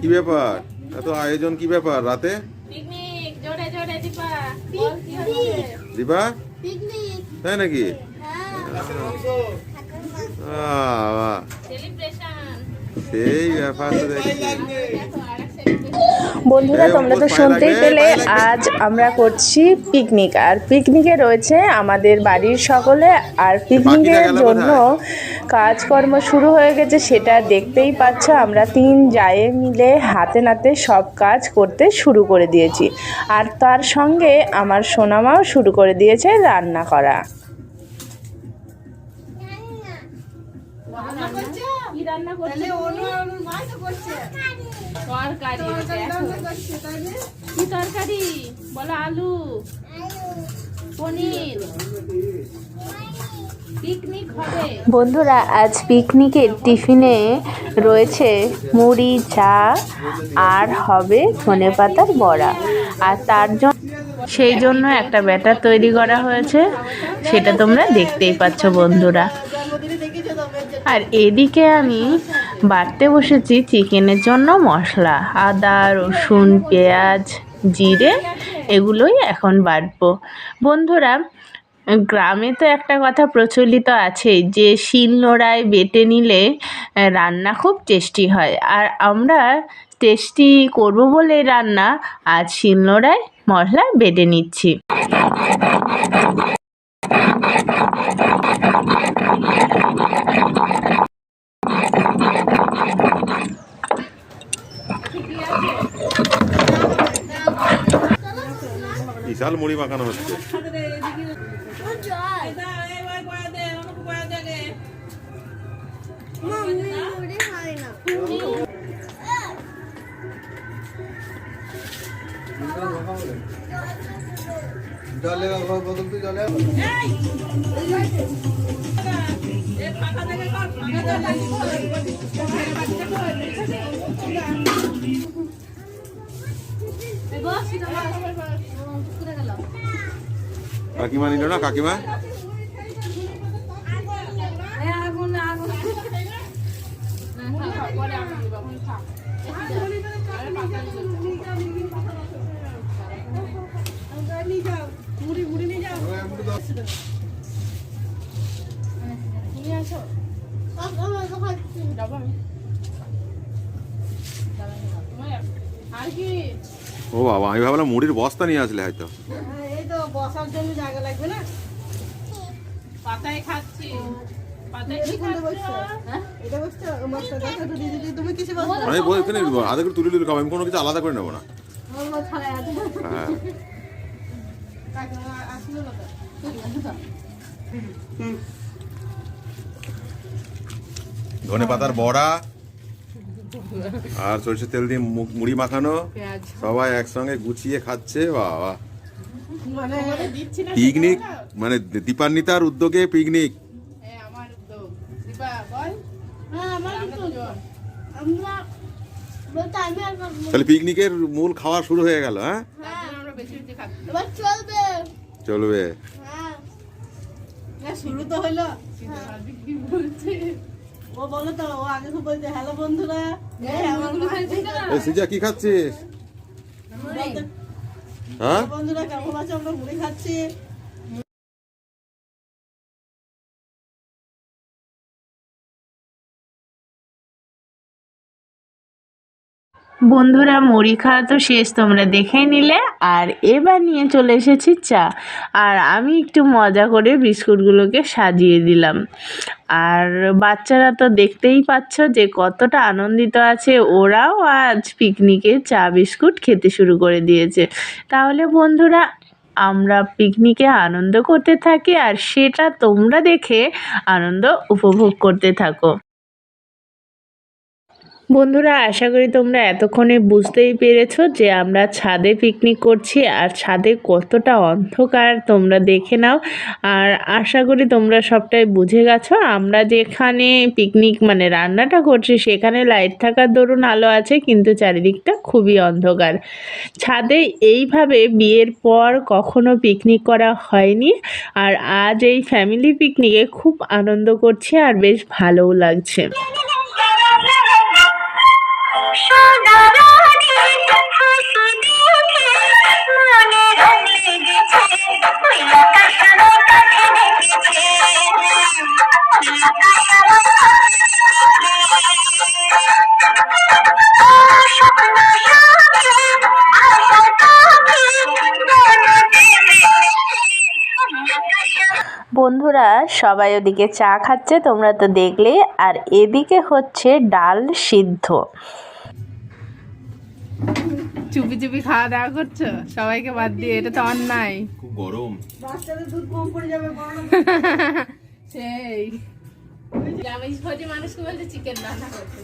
কি ব্যাপার, এত আয়োজন কি ব্যাপার রাতে? পিকনিক জোরে জোরে দীপা বল কি হচ্ছে? দীপা পিকনিক। তাই নাকি? বাহ, সেলিব্রেশন সেই ব্যাপার তো দেখছি। বন্ধুরা, তোমরা তো শুনতেই পেলে আজ আমরা করছি পিকনিক। আর পিকনিকে রয়েছে আমাদের বাড়ির সকলে। আর পিকনিকের জন্য কাজকর্ম শুরু হয়ে গেছে, সেটা দেখতেই পাচ্ছ। আমরা 3 জায়ে মিলে হাতে নাতে সব কাজ করতে শুরু করে দিয়েছি। আর তার সঙ্গে আমার সোনামাও শুরু করে দিয়েছে রান্না করা। কি রান্না করছে? তরকারি। কি তরকারি বলো? আলু, পনির। পিকনিক হবে। বন্ধুরা, আজ পিকনিকের টিফিনে রয়েছে মুড়ি, চা আর হবে ধনেপাতার বড়া। আর সেই জন্য একটা ব্যাটার তৈরি করা হয়েছে, সেটা তোমরা দেখতেই পাচ্ছ বন্ধুরা। আর এদিকে আমি বাটতে বসেছি চিকেনের জন্য মশলা, আদা, রসুন, পেঁয়াজ, জিরে, এগুলোই এখন বাটবো। বন্ধুরা, গ্রামে তো একটা কথা প্রচলিত আছে যে শিলনোড়ায় বেটে নিলে রান্না খুব টেস্টি হয়। আর আমরা টেস্টি করব বলে রান্না আজ শিলনোড়ায় মশলা বেটে নিচ্ছি। বিশাল মুড়ি মাখানো হচ্ছে। জলে বোতল তুই জলে কাকিমা নিল না? কাকিমা ও বাবা, আমি ভাবলাম মুড়ির বস্তা নিয়ে আসলে হয়তো। এই তো বসার জন্য জায়গা লাগবে না? পাতায় খাচ্ছি। পাতায় কি বসছো? এটা বসছো? বসছো, দেখো তো দিদি, তুমি কিসে বসছো? আমি এখানে আধা করে তুলে তুলে খাবো, আমি কোনো কিছু আলাদা করে নেবো না। হ্যাঁ, ধনেপাতার বড়া আর সরষের তেল দিয়ে মুড়ি মাখানো, সবাই একসঙ্গে গুছিয়ে খাচ্ছে। বাবা, পিকনিক মানে দীপান্বিতার উদ্যোগে পিকনিক। আমার উদ্যোগ। দীপা বল। হ্যাঁ, আমার তো আমরা বলতে আমি আর তাহলে পিকনিকের মূল খাওয়া শুরু হয়ে গেল। হ্যাঁ, আমরা বেশি বেশি খাচ্ছি। এবার চলবে। চলবে। হ্যাঁ, শুরু তো হলো। কি বলছে? ও বলো তো, ও আগে খুব বলছে হ্যালো বন্ধুরা। এই সিজা কি খাচ্ছিস? হ্যাঁ, বন্ধুরা কেমন আছে? আমরা মুড়ি খাচ্ছি। বন্ধুরা, মুড়ি খাওয়া তো শেষ, তোমরা দেখেই নিলে। আর এবার নিয়ে চলে এসেছি চা। আর আমি একটু মজা করে বিস্কুটগুলোকে সাজিয়ে দিলাম। আর বাচ্চারা তো দেখতেই পাচ্ছ যে কতটা আনন্দিত আছে। ওরাও আজ পিকনিকে চা বিস্কুট খেতে শুরু করে দিয়েছে। তাহলে বন্ধুরা, আমরা পিকনিকে আনন্দ করতে থাকি আর সেটা তোমরা দেখে আনন্দ উপভোগ করতে থাকো। বন্ধুরা, আশা করি তোমরা এতক্ষণে বুঝতেই পেরেছো যে আমরা ছাদে পিকনিক করছি আর ছাদে কতটা অন্ধকার তোমরা দেখে নাও। আর আশা করি তোমরা সবটাই বুঝে গেছো। আমরা যেখানে পিকনিক মানে রান্নাটা করছি সেখানে লাইট থাকার দরুন আলো আছে, কিন্তু চারিদিকটা খুবই অন্ধকার। ছাদে এইভাবে বিয়ের পর কখনো পিকনিক করা হয়নি, আর আজ এই ফ্যামিলি পিকনিকে খুব আনন্দ করছি আর বেশ ভালোও লাগছে। বন্ধুরা, সবাই ওদিকে চা খাচ্ছে, তোমরা তো দেখলে। আর এদিকে হচ্ছে ডাল সিদ্ধ। চুপি চুপি খাওয়া দাওয়া করছো সবাইকে বাদ দিয়ে, এটা তো অন্যায়। খুব গরম। বাচ্চাদের দুধ কম পড়ে যাবে গরম। সেই আমি খোঁজে মানুষকে বলছে চিকেন রান্না করতে।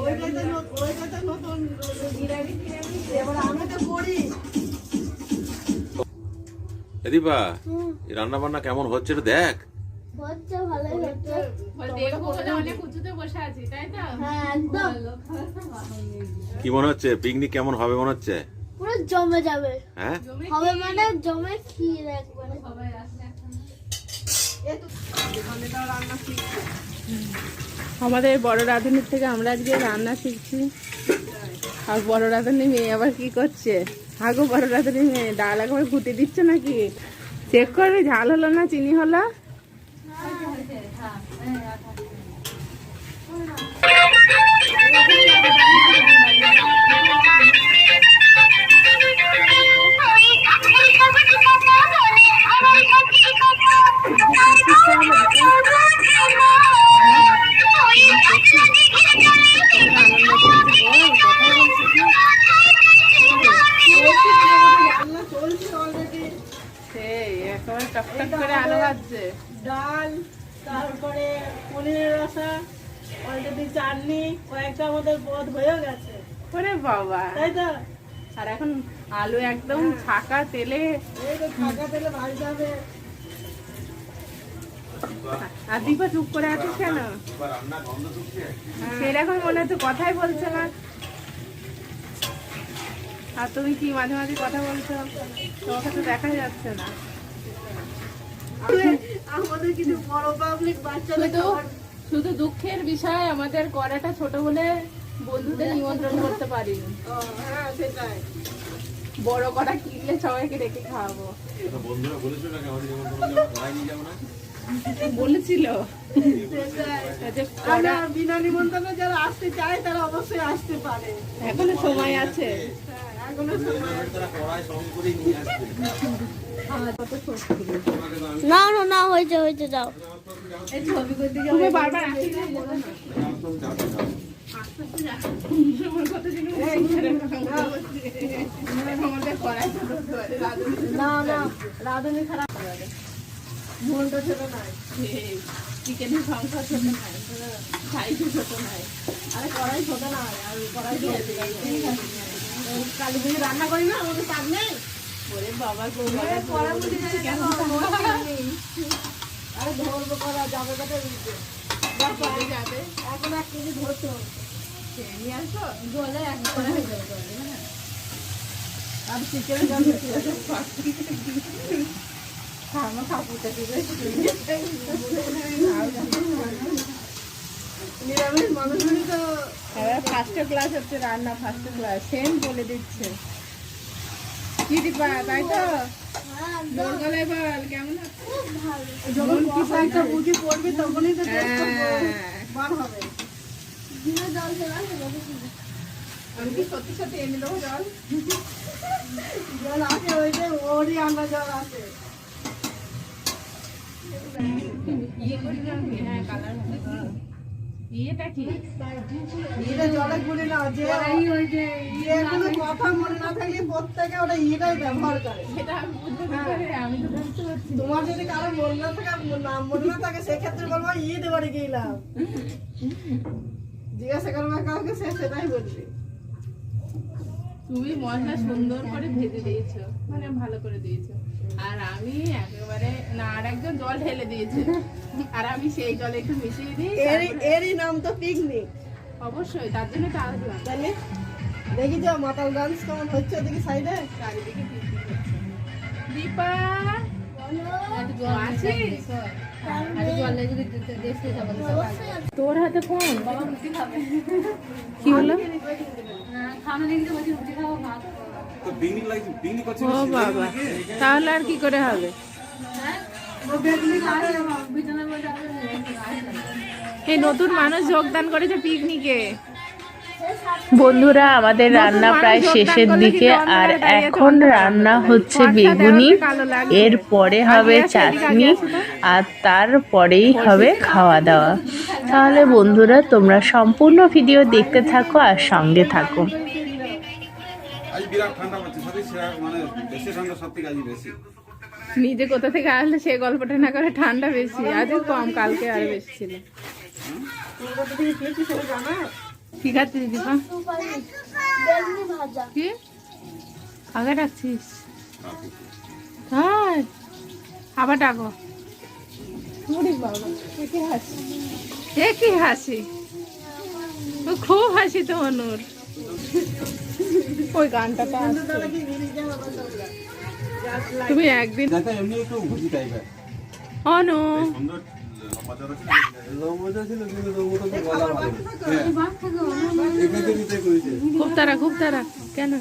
ওইটা তো নতুন বিরিয়ানি এবার আমি তো করি। দীপা, এই রান্না বান্না কেমন হচ্ছে একটু দেখ। হচ্ছে ভালোই হচ্ছে। দেখবো বলে অনেক উঁচুতে বসে আছি, তাই তো? হ্যাঁ একদম কি মনে হচ্ছে পিকনিক কেমন হবে মনে হচ্ছে? পুরো জমে যাবে। হ্যাঁ, হবে মানে জমে ক্ষীর একবারে। আমাদের বড় রাঁধুনির থেকে আমরা আজকে রান্না শিখছি। আর বড় রাঁধুনি মেয়ে আবার কি করছে? আগো বড় রাঁধুনি মেয়ে ডাল একবার ঘুটে দিচ্ছে নাকি? চেক করবি ঝাল হলো না চিনি হলো। সেই একেবারে টকটক করে আলো ভাজছে। ডাল, তারপরে পনিরের রসা, অলরেডি চাটনি, কয়েকটা আমাদের বোধ হয়ে গেছে, ওরে বাবা! তাই তো? আর এখন আলু একদম ছাকা তেলে। এই তো ফাঁকা তেলে ভাজতে হবে। আর দীপা চুপ করে আছিস কেন? সেরকম মনে হচ্ছে কথাই বলছে না। আর তুমি কি মাঝে মাঝে কথা বলছো? তোমাকে তো দেখা যাচ্ছে না। আমাদের কিছু বড় পাবলিক বাচ্চাদের শুধু দুঃখের বিষয় আমাদের কড়াটা ছোট বলে বন্ধুদের নিমন্ত্রণ করতে পারি। হ্যাঁ সেটাই। বড় কড়া কিনলে সবাইকে ডেকে খাওয়াবো। বন্ধুরা বলেছিল নাকি আমাদের নিয়ে যাবো না? বলেছিল যে আমরা বিনা নিমন্ত্রণে যারা আসতে চায় তারা অবশ্যই আসতে পারে। এখনো সময় আছে। এখনো সময় আছে। তারা কড়াই সঙ্গে করেই নিয়ে আসবে। না না না হয়েছে হয়েছে যাও। এই ছবি করতে যাবো। তুমি বারবার আসিস না, বলো না। আমাদের কড়াই ছোট করে না না রাধুনি খারাপ মনটা ছোট নয়। চিকেনের সংখ্যা ছোট নয়, সাইজও ছোট নয়। আরে কড়াই ছোট নয়, আর কড়াই কালী পুজো রান্না করি না, আমাদের কাজ নেই। ওরে বাবা গো, কড়া মুড়ি আরে ধরবো করা যাবে কথা দিতে যাবে এখন 1 কেজি ধরতো নিয়ে আসো। জলে এক করে হয়ে যাবে। আর চিকেন জল খামা খাপুটা দিবে। নিরামিষ মানুষগুলি তো ফার্স্ট ক্লাস হচ্ছে রান্না, ফার্স্ট ক্লাস সেম বলে দিচ্ছে। কি দিবা তাই তো? জোর গলায় বল কেমন হচ্ছে? যখন কষা একটা বুঝি পড়বে তখনই তো টেস্ট বার হবে। আমি কি সত্যি সত্যি এনে দেবো জল? জল আছে, ওই যে ওরই আমরা জল আছে। ইয়ে করি না আমি, হ্যাঁ কালার ইয়েটা কি? এটা জলে গুলি না, যে এগুলো কথা মনে না থাকলে প্রত্যেকে ওটা ইটাই ব্যবহার করে। সেটা আমি বুঝতে পারি, আমি তো বুঝতে পারছি। তোমার যদি কারো মনে না থাকে, নাম মনে না থাকে, সেক্ষেত্রে বলবো ঈদ বাড়ি গেলাম। জিজ্ঞাসা করবে কাউকে, সে সেটাই বলবি। তুমি মশলা সুন্দর করে ভেজে দিয়েছো, মানে ভালো করে দিয়েছো, আর আমি একেবারে না, আর একজন জল ঢেলে দিয়েছে, আর আমি সেই জলে একটু মিশিয়ে দিই। এরই নাম তো পিকনিক। অবশ্যই, তার জন্য তো আসলাম। তাহলে দেখি যে মাতাল ডান্স কেমন হচ্ছে ওদিকে সাইডে। চারিদিকে পিকনিক হচ্ছে। দীপা আছিস? তোর হাতে ফোন কি হলো? ও বাবা, তাহলে আর কি করে হবে? এই নতুন মানুষ যোগদান করেছে পিকনিকে। বন্ধুরা, আমাদের রান্না প্রায় শেষের দিকে, আর এখন রান্না হচ্ছে বেগুনি, এরপরে হবে চাটনি, আর তারপরেই হবে খাওয়া দাওয়া। তাহলে বন্ধুরা, তোমরা সম্পূর্ণ ভিডিও দেখতে থাকো আর সঙ্গে থাকো। আজ বিরাট ঠান্ডা পড়ছে, সত্যি মানে বেশি ঠান্ডা সব থেকে আজই বেশি। নিজে কোথা থেকে আসলে সে গল্পটা না করে, ঠান্ডা বেশি, আজও কম, কালকে আর বেশি ছিল। কি খাচ্ছিস দীপা? কি আগে ডাকছিস? হ্যাঁ, আবার ডাকো। এ কি হাসি, ও খুব হাসি তো অনুর। ওই গানটা তুমি একদিন এমনি একটু ঘুষি টাইপের অনু সুন্দর লম্বা ছিল, কিন্তু লম্বাটা তো গলা ভালো। এখানে নিতে করেছে খুব তারা কেন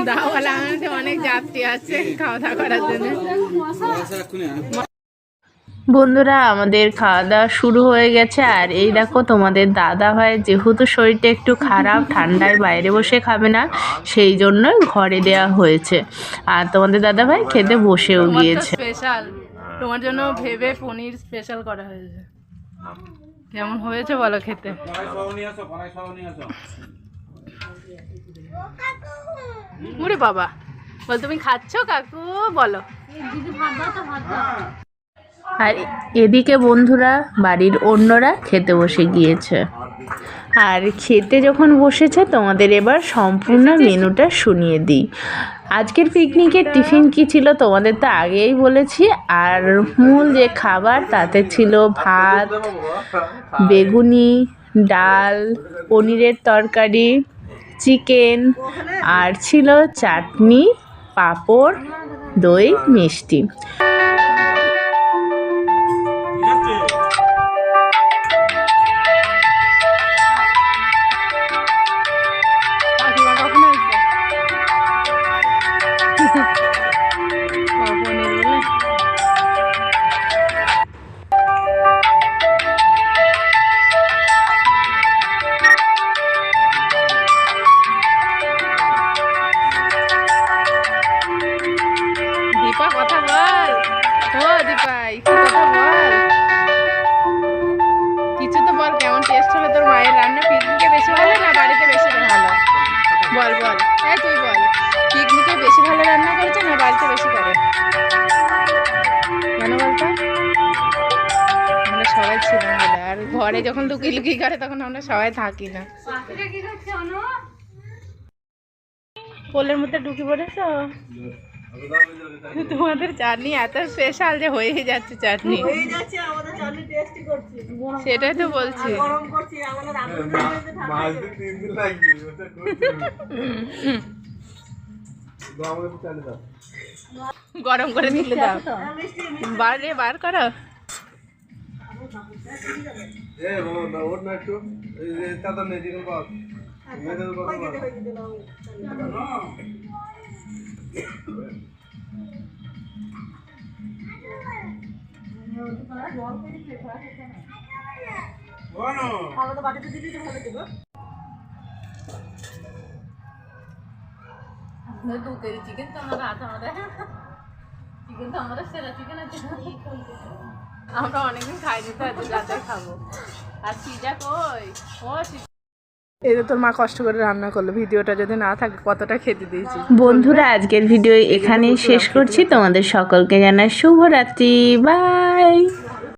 দাওয়ালা আমাদের অনেক যাত্রী আছে খাওয়া দাওয়া করার জন্য। বন্ধুরা, আমাদের খাওয়া দাওয়া শুরু হয়ে গেছে, আর এই দেখো তোমাদের দাদা ভাই যেহেতু শরীরটা একটু খারাপ, ঠান্ডায় বাইরে বসে খাবে না, সেই জন্য ঘরে দেওয়া হয়েছে, আর তোমাদের দাদা ভাই খেতে বসেও গিয়েছে। স্পেশাল তোমার জন্য ভেবে পনির স্পেশাল করা হয়েছে। কেমন হয়েছে বলো খেতে? ওরে বাবা, বল তুমি খাচ্ছ কাকু, বলো। আর এদিকে বন্ধুরা, বাড়ির অন্যরা খেতে বসে গিয়েছে, আর খেতে যখন বসেছে তোমাদের এবার সম্পূর্ণ মেনুটা শুনিয়ে দিই। আজকের পিকনিকের টিফিন কি ছিল তোমাদের তো আগেই বলেছি, আর মূল যে খাবার তাতে ছিল ভাত, বেগুনি, ডাল, পনিরের তরকারি, চিকেন, আর ছিল চাটনি, পাঁপড়, দই, মিষ্টি। দীপা কথা বল, ও দীপাই কথা বল, কিছু তো বল। কেমন টেস্ট হবে তোর মায়ের রান্না? পিকনিকে বেশি ভালো না বাড়িতে বেশি ভালো? বল বল, এই তুই বল, পিকনিকে বেশি ভালো রান্না করেছে না বাড়িতে বেশি করে? কেন বলতো? আমরা সবাই ছিলাম বলে, আর ঘরে যখন লুকিয়ে লুকিয়ে করে তখন আমরা সবাই থাকি না। পোলের মধ্যে ঢুকে পড়েছো? তোমাদের চাটনি এত স্পেশাল যে হয়ে যাচ্ছে চাটনি, সেটাই তো বলছি। গরম করে দিলে দাও, বার করো। আমরা অনেকদিন খাইনি তো, এত যাতে খাবো। আর সিজা কই? ও এই যে তোর মা কষ্ট করে রান্না করলো, ভিডিওটা যদি না থাকে কতটা খেতে দিয়েছি। বন্ধুরা, আজকের ভিডিও এখানেই শেষ করছি। তোমাদের সকলকে জানাই শুভরাত্রি, বাই।